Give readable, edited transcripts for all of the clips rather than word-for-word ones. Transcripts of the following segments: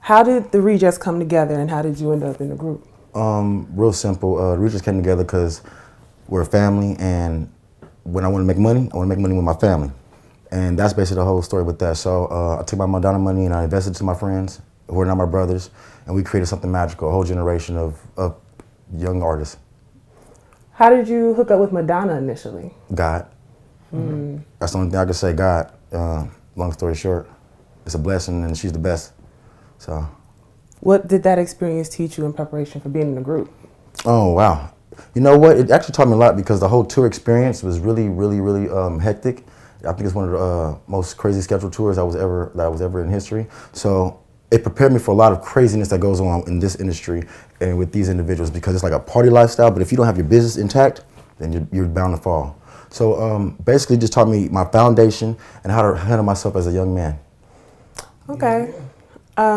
How did the Rej3ctz come together, and how did you end up in the group? Real simple. The Rej3ctz came together because we're a family, and when I want to make money, I want to make money with my family. And that's basically the whole story with that. So I took my Madonna money and I invested it to my friends, who are now my brothers, and we created something magical, a whole generation of young artists. How did you hook up with Madonna initially? God. That's the only thing I can say, God. Long story short, it's a blessing and she's the best. So. What did that experience teach you in preparation for being in the group? Oh, wow. You know what? It actually taught me a lot because the whole tour experience was really, really, really hectic. I think it's one of the most crazy scheduled tours that was ever in history. So it prepared me for a lot of craziness that goes on in this industry and with these individuals, because it's like a party lifestyle, but if you don't have your business intact, then you're bound to fall. So basically just taught me my foundation and how to handle myself as a young man. Okay.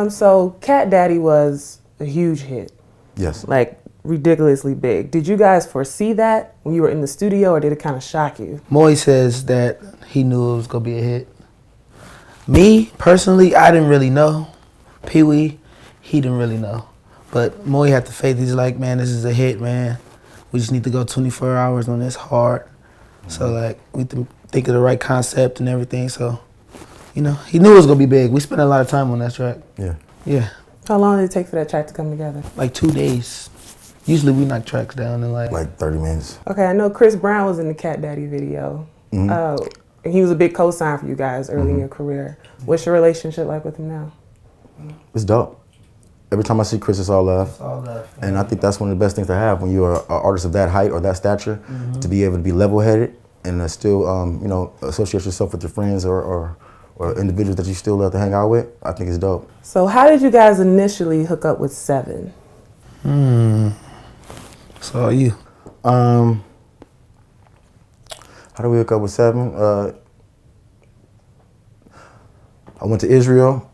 So Cat Daddy was a huge hit. Yes. Like ridiculously big. Did you guys foresee that when you were in the studio, or did it kind of shock you? Mowii says that he knew it was going to be a hit. Me, personally, I didn't really know. Pee-wee, he didn't really know. But Mowii had the faith. He's like, man, this is a hit, man. We just need to go 24 hours on this hard. So, like, we think of the right concept and everything. So, you know, he knew it was going to be big. We spent a lot of time on that track. Yeah. Yeah. How long did it take for that track to come together? Like 2 days. Usually we knock tracks down in like 30 minutes. Okay, I know Chris Brown was in the Cat Daddy video. And he was a big co-sign for you guys early in your career. What's your relationship like with him now? It's dope. Every time I see Chris, it's all love. It's all love. And I think that's one of the best things to have when you're an artist of that height or that stature, to be able to be level-headed and still, you know, associate yourself with your friends or individuals that you still love to hang out with. I think it's dope. So how did you guys initially hook up with Seven? So you. How do we hook up with Seven? I went to Israel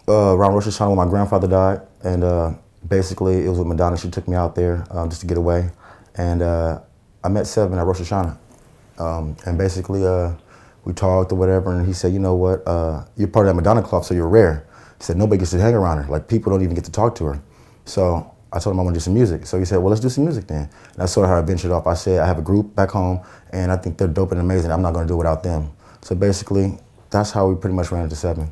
around Rosh Hashanah when my grandfather died, and basically it was with Madonna. She took me out there just to get away, and I met Seven at Rosh Hashanah, and basically we talked or whatever, and he said, you know what, you're part of that Madonna club, so you're rare. He said nobody gets to hang around her, like people don't even get to talk to her. So I told him I want to do some music. So he said, well, let's do some music then. And that's sort of how I ventured off. I said, I have a group back home, and I think they're dope and amazing. I'm not going to do it without them. So basically, that's how we pretty much ran into Seven.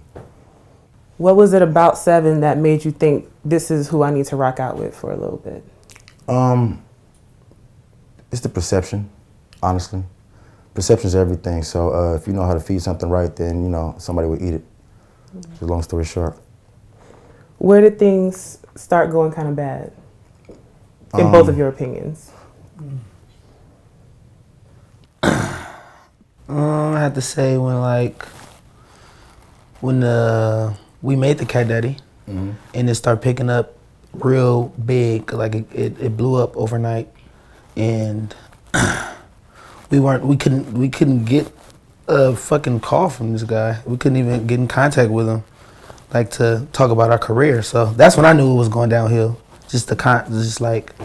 What was it about Seven that made you think this is who I need to rock out with for a little bit? It's the perception, honestly. Perception's everything. So if you know how to feed something right, then, you know, somebody will eat it. Just long story short. Where did things start going kind of bad, in both of your opinions? I have to say when we made the Cat Daddy, and it started picking up real big, like it blew up overnight, and we couldn't get a fucking call from this guy. We couldn't even get in contact with him, like to talk about our career. So that's when I knew it was going downhill. Just like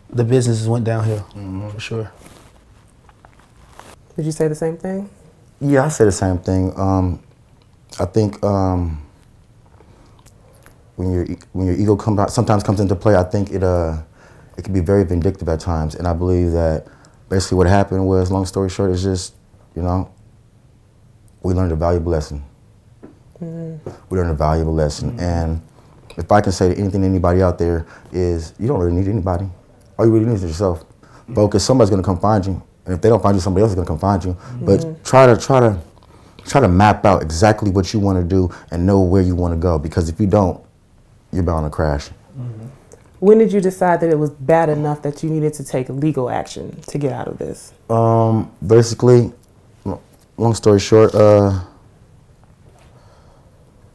the businesses went downhill, for sure. Did you say the same thing? Yeah, I say the same thing. I think when your ego sometimes comes into play, I think it can be very vindictive at times. And I believe that basically what happened was, long story short, is just, you know, we learned a valuable lesson. We learned a valuable lesson. And if I can say to anybody out there is, you don't really need anybody. All you really need is yourself. Because somebody's gonna come find you. And if they don't find you, somebody else is gonna come find you. But try to map out exactly what you wanna do and know where you wanna go. Because if you don't, you're bound to crash. When did you decide that it was bad enough that you needed to take legal action to get out of this? Basically, long story short,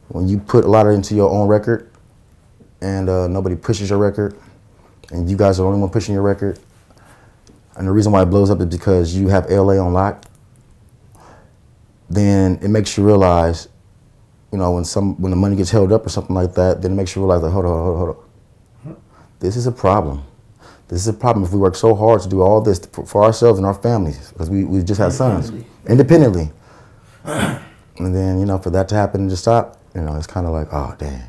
when you put a lot into your own record and nobody pushes your record, and you guys are the only one pushing your record, and the reason why it blows up is because you have LA on lock, then it makes you realize, you know, when the money gets held up or something like that, then it makes you realize, like, hold on. This is a problem. This is a problem if we work so hard to do all this for ourselves and our families, because we just had sons, independently. And then, you know, for that to happen and to stop, you know, it's kind of like, oh, dang.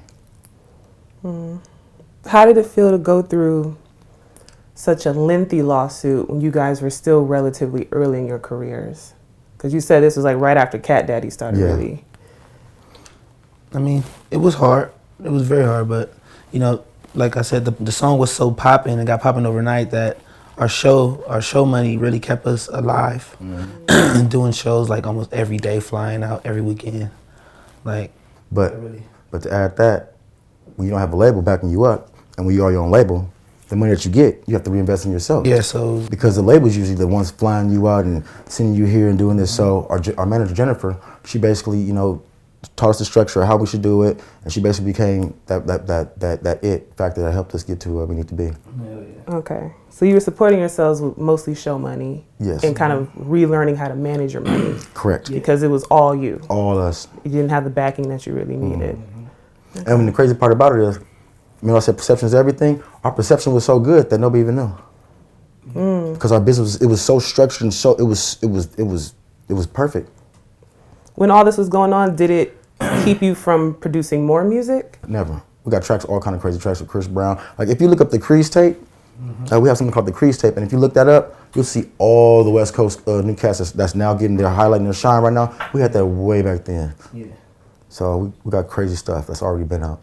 How did it feel to go through such a lengthy lawsuit when you guys were still relatively early in your careers? Because you said this was like right after Cat Daddy started really. I mean, it was hard. It was very hard, but you know, like I said, the song was so popping and got popping overnight that our show money really kept us alive. Doing shows like almost every day, flying out every weekend. Like, but to add that, when you don't have a label backing you up, and when you are your own label, the money that you get, you have to reinvest in yourself. Yeah, so because the label's usually the ones flying you out and sending you here and doing this. So our manager Jennifer, she basically, you know, taught us the structure of how we should do it, and she basically became that it factor that helped us get to where we need to be. Okay, so you were supporting yourselves with mostly show money. Yes. And kind of relearning how to manage your money. Correct. Because it was all you. All us. You didn't have the backing that you really needed. And the crazy part about it is, you know, I said perception is everything. Our perception was so good that nobody even knew. Because our business, it was so structured and so it was perfect. When all this was going on, did it keep you from producing more music? Never. We got tracks, all kind of crazy tracks with Chris Brown. Like if you look up the Rej3ctz tape, we have something called the Rej3ctz tape, and if you look that up, you'll see all the West Coast new cats that's now getting their highlight and their shine right now. We had that way back then. Yeah. So we got crazy stuff that's already been out.